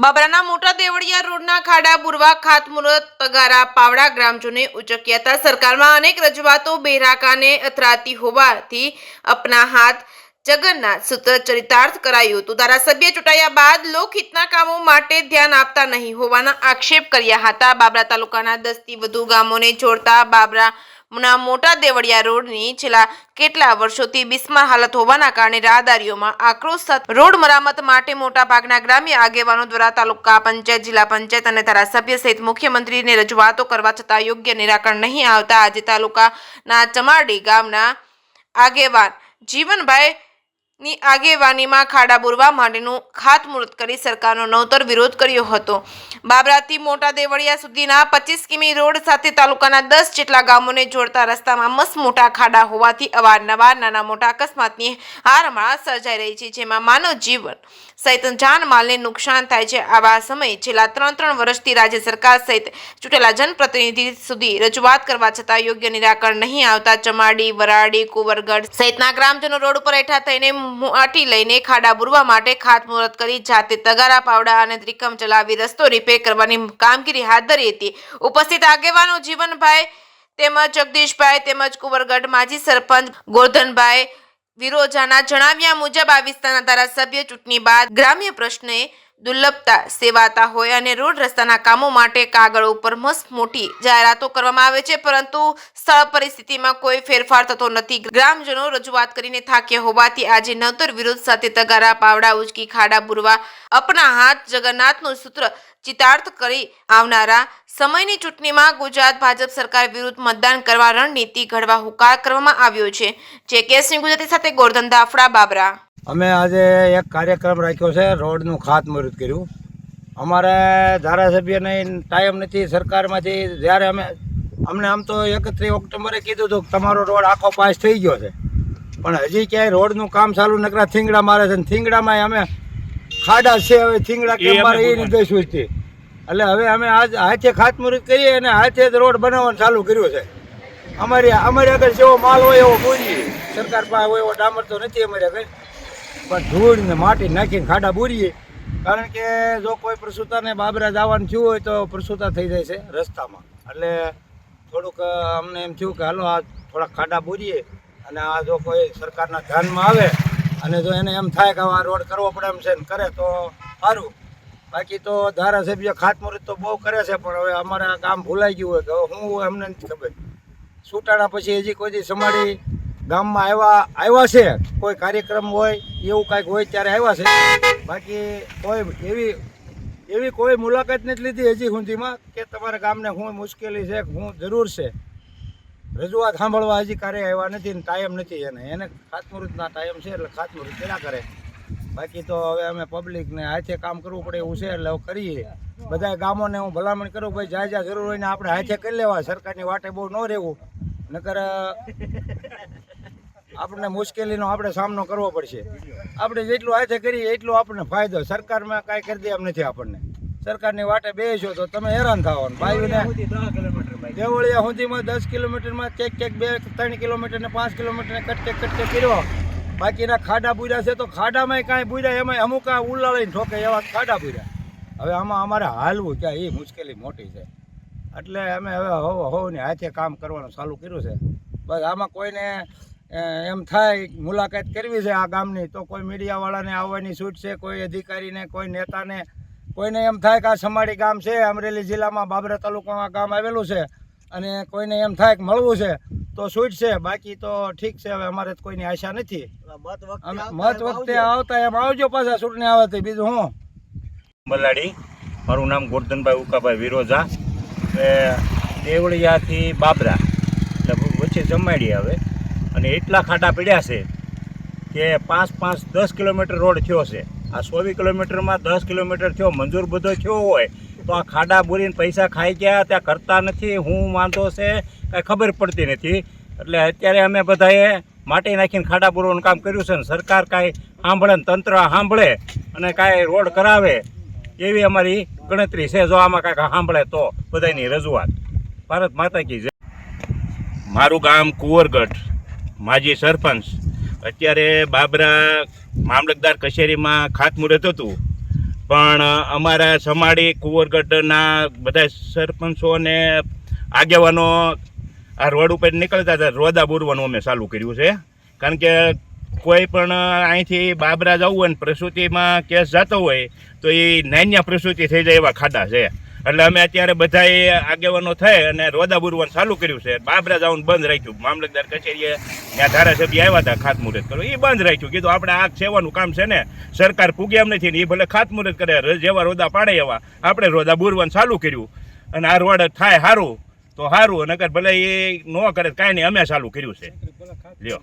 બાબરાના મોટા દેવળિયા રોડના ખાડા બુરવા ખાતમુહૂર્ત તગારા પાવડા ગ્રામજનોને ઉચક્યા હતા। સરકારમાં અનેક રજૂઆતો બેરાકાને અથડાતી હોવાથી અપના હાથ જગન્નાથ સૂત્ર ચરિતાર્થ કરાયું હતું। ધારાસભ્ય ચૂંટાયા બાદ લોકહિતના કામો માટે ધ્યાન આપતા નહીં હોવાના આક્ષેપ કર્યા હતા। બાબરા તાલુકાના 10 થી વધુ ગામોને જોડતા બાબરાના મોટા દેવળિયા રોડની છેલ્લા કેટલા વર્ષોથી બિસ્માર હાલત હોવાના કારણે રાહદારીઓમાં આક્રોશ સાથે રોડ મરામત માટે મોટા ભાગના ગ્રામ્ય આગેવાનો દ્વારા તાલુકા પંચાયત, જિલ્લા પંચાયત અને ધારાસભ્ય સહિત મુખ્યમંત્રીને રજૂઆતો કરવા છતાં યોગ્ય નિરાકરણ નહીં આવતા આજે તાલુકાના ચમારડી ગામના આગેવાન જીવનભાઈ ની આગેવાનીમાં ખાડા બુરવા માટેનું ખાતમુહૂર્ત કરી સરકારનો નવતર વિરોધ કર્યો હતો। બાબરાથી મોટા દેવળિયા સુધીના 25 કિમી રોડ સાથે તાલુકાના 10 જેટલા ગામોને જોડતા રસ્તામાં મસ્ત મોટા ખાડા હોવાથી અવારનવાર નાના મોટા અકસ્માતની હારમાળા સર્જાઈ રહી છે, જેમાં માનવ જીવન સહિત જાનમાલને નુકસાન થાય છે। આવા સમયે છેલ્લા 3 વર્ષથી રાજ્ય સરકાર સહિત ચૂંટેલા જનપ્રતિનિધિ સુધી રજૂઆત કરવા છતાં યોગ્ય નિરાકરણ નહીં આવતા ચમારડી, વરાડી, કુંવરગઢ સહિતના ગ્રામજનો રોડ પર એકઠા થઈને માટી લઈને ખાડા બુરવા માટે ખાતમુહૂર્ત કરી જાતે તગારા પાવડા અને ત્રિકમ ચલાવી રસ્તો રિપેર કરવાની કામગીરી હાથ ધરી હતી। ઉપસ્થિત આગેવાનો જીવનભાઈ તેમજ જગદીશભાઈ તેમજ કુંવરગઢ માજી સરપંચ ગોરધનભાઈ વિરોજાના જણાવ્યા મુજબ આ વિસ્તારના ધારાસભ્ય ચૂંટણી બાદ ગ્રામ્ય પ્રશ્ને દુર્લભતા સેવાતા હોય અને રોડ રસ્તાના કામો માટે કાગળ ઉપર મસ્ત મોટી જાહેરાતો કરવામાં આવે છે, પરંતુ સ્થળ પરિસ્થિતિમાં કોઈ ફેરફાર થતો નથી। ગ્રામજનો રજૂઆત કરીને થાક્યા હોવાથી આજે નવતર વિરોધ સાથે તગારા પાવડા ઉચકી ખાડા બુરવા અપના હાથ જગન્નાથનું સૂત્ર ચિતાર્થ કરી આવનારા સમયની ચૂંટણીમાં ગુજરાત ભાજપ સરકાર વિરુદ્ધ મતદાન કરવા રણનીતિ ઘડવા હુંકાર કરવામાં આવ્યો છે। જે કેસની ગુજરાતી સાથે ગોરધન દાફડા, બાબરા। અમે આજે એક કાર્યક્રમ રાખ્યો છે, રોડનું ખાતમુહૂર્ત કર્યું। અમારે ધારાસભ્યને ટાઈમ નથી સરકારમાંથી, જ્યારે અમને આમ તો 31 ઓક્ટોબરે કીધું હતું કે તમારો રોડ આખો પાસ થઈ ગયો છે, પણ હજી ક્યાંય રોડનું કામ ચાલુ નકરા થીંગડા મારે છે, થીંગડામાં અમે ખાડા છે, હવે થીંગડા કે અમારે એ નિર્દેશ છે, એટલે હવે અમે આજ હાથે ખાતમુહૂર્ત કરીએ અને હાથે જ રોડ બનાવવાનું ચાલુ કર્યું છે। અમારી આગળ જેવો માલ હોય એવો બોરીએ, સરકાર પાસે હોય એવો ડામર તો નથી અમારી આગળ, પણ ધૂળ ને માટી નાખીને ખાડા બોરીએ, કારણ કે જો કોઈ પ્રસૂતાને બાબરા જવાનું થયું હોય તો પ્રસૂતા થઈ જાય છે રસ્તામાં, એટલે થોડુંક અમને એમ થયું કે હાલો આ થોડાક ખાડા બોરીએ અને આ જો કોઈ સરકારના ધ્યાનમાં આવે અને જો એને એમ થાય કે આ રોડ કરવો પડે એમ છે ને કરે તો સારું। બાકી તો ધારાસભ્ય ખાતમુહૂર્ત તો બહુ કરે છે, પણ હવે અમારે આ કામ ભૂલાઈ ગયું હોય કે શું હોય અમને નથી ખબર। ચૂંટાણા પછી હજી કોઈ સમાડી ગામમાં આવ્યા છે, કોઈ કાર્યક્રમ હોય એવું કાંઈક હોય ત્યારે આવ્યા છે, બાકી કોઈ એવી કોઈ મુલાકાત નથી લીધી હજી સુધીમાં કે તમારા ગામને શું મુશ્કેલી છે, શું જરૂર છે, રજૂઆત સાંભળવા હજી કાર્ય આવ્યા નથી ને ટાઈમ નથી એને ખાતમુહૂર્તના ટાઈમ છે એટલે ખાતમુહૂર્ત કર્યા કરે। બાકી તો હવે અમે પબ્લિકને હાથે કામ કરવું પડે એવું છે એટલે કરીએ। બધા ગામોને હું ભલામણ કરું ભાઈ જ્યાં જરૂર હોય ને આપણે હાથે કરી લેવા, સરકારની વાટે બહુ ન રહેવું, નકર આપણને મુશ્કેલીનો આપણે સામનો કરવો પડશે। આપણે જેટલું હાથે કરીએ એટલું આપણને ફાયદો, સરકારમાં કાંઈ કરી દે એમ નથી આપણને। સરકારની વાટે બેસો તો તમે હેરાન થવાનું। ભાઈને દેવળિયા સુધીમાં 10 કિલોમીટરમાં ક્યાંક 2-3 કિલોમીટર ને 5 કિલોમીટર કટકે કર્યો, બાકીના ખાડા બુર્યા છે તો ખાડામાં કાંઈ બુર્યા એમાં અમુક ઉલાળીને ઠોકે એવા ખાડા બુર્યા। હવે આમાં અમારે હાલવું ક્યાં એ મુશ્કેલી મોટી છે, એટલે અમે હવે હોવને હાથે કામ કરવાનું ચાલુ કર્યું છે। બસ આમાં કોઈને એમ થાય મુલાકાત કરવી છે આ ગામની તો કોઈ મીડિયાવાળાને આવવાની છૂટ છે, કોઈ અધિકારીને, કોઈ નેતાને, કોઈને એમ થાય કે આ સમાડી ગામ છે, અમરેલી જિલ્લામાં બાબરા તાલુકામાં ગામ આવેલું છે અને કોઈને એમ થાય કે મળવું છે તો છૂટ છે, બાકી તો ઠીક છે। હવે અમારે કોઈની આશા નથી, મત વખતે આવતા એમ આવજો પાછા ચૂંટણી આવે, બીજું હું બલાડી, મારું નામ ગોરધનભાઈ ઉકાભાઈ વિરોજા, દેવળિયાથી બાબરા એટલે વચ્ચે જમાડી આવે અને એટલા ખાડા પડ્યા છે કે 5-10 કિલોમીટર રોડ થયો છે। આ 24 કિલોમીટરમાં 10 કિલોમીટર થયો, મંજૂર બધો થયો હોય તો આ ખાડા બોરીને પૈસા ખાઈ ગયા, ત્યાં કરતા નથી, હું વાંધો છે કાંઈ ખબર પડતી નથી। એટલે અત્યારે અમે બધાએ માટી નાખીને ખાડા બોરવાનું કામ કર્યું છે ને સરકાર કાંઈ સાંભળે ને તંત્ર સાંભળે અને કાંઈ રોડ કરાવે એવી અમારી ગણતરી છે। જો આમાં કાંઈક સાંભળે તો બધાની રજૂઆત। ભારત માતા કી જય। મારું ગામ કુંવરગઢ, માજી સરપંચ। અત્યારે બાબરા મામલતદાર કચેરીમાં ખાતમુહૂર્ત હતું પણ અમારા સમાડી કુંવરગઢના બધા સરપંચો અને આગેવાનો આ રોડ ઉપર નીકળતા હતા રોદા બોરવાનું અમે ચાલુ કર્યું છે. કારણ કે કોઈ પણ અહીંથી બાબરા જવું હોય ને પ્રસૂતિમાં કેસ જતો હોય તો એ નાન્યા પ્રસૂતિ થઈ જાય એવા ખાડા છે. એટલે અમે અત્યારે બધાએ આગેવાનો થઈ અને રોદા બોરવાનું ચાલુ કર્યું છે. બાબરા જવાનું બંધ રાખ્યું. મામલતદાર કચેરીએ ત્યાં ધારાસભ્ય આવ્યા હતા ખાતમુહૂર્ત કરો, એ બંધ રાખ્યું. કીધું આપણે આ સેવાનું કામ છે ને, સરકાર પૂગે એમ નથી ને, એ ભલે ખાતમુહૂર્ત કરે, જેવા રોદા પાડે એવા આપણે રોદા બોરવાનું ચાલુ કર્યું. અને આ રોડ થાય સારું તો સારું, નકર ભલે એ ન કરે કાંઈ નહીં, અમે ચાલુ કર્યું છે. લ્યો.